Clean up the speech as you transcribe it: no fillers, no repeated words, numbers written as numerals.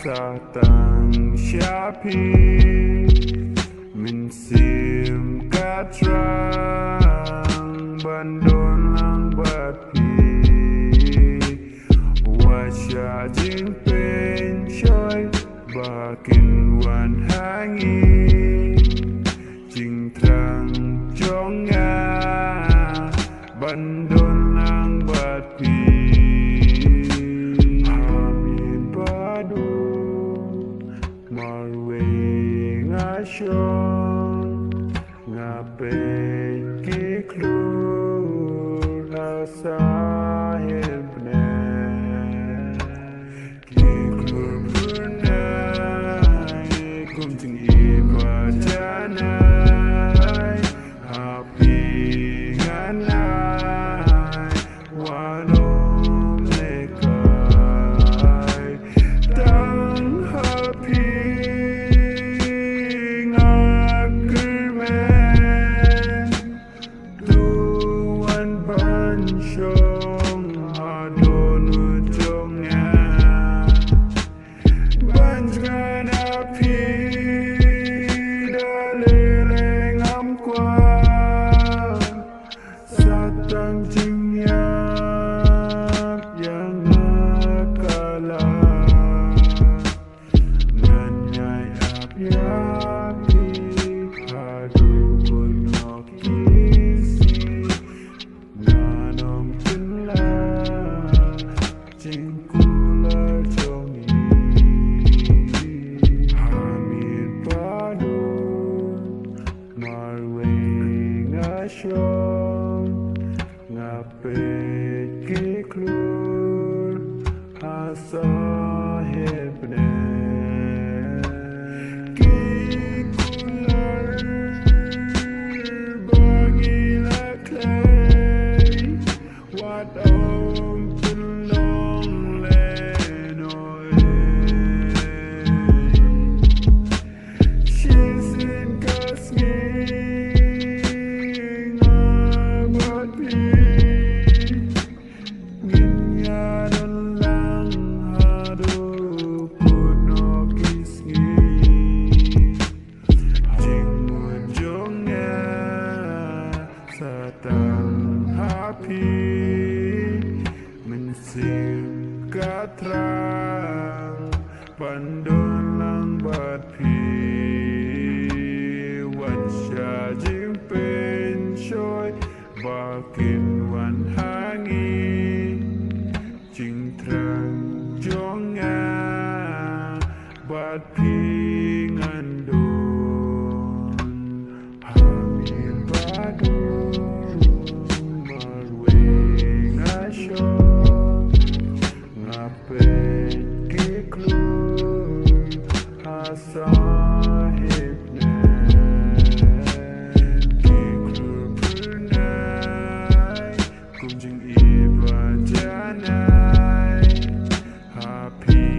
Satang Shapi Min sim katrang Bandon lang bapi Wasya jing pen choy Bakin wan hangi Jing trang chong nga Bandon lang bapi Ngape kiklur asahibne kiklur bernai kum ting ibajanai happy nganai wanom lekai tang happy Chong adon ujungnya banjkan api dalileng amkuat satang jingyap yang nakalah nganyay api-api hadu punok Cingkular jongi Hamid padun Marwe ngasyong Ngapit kiklur Hasahibne Kikular Bangila clay What om Satang happy Mensim katrang Pandon lang batpi Wansya jing pen choy Bakin wan hangi Jing trang jong nga Batpi ngandon Hamil badun Ngapit kiklur hasahibne kiklur bernai kunjung ibajanai happy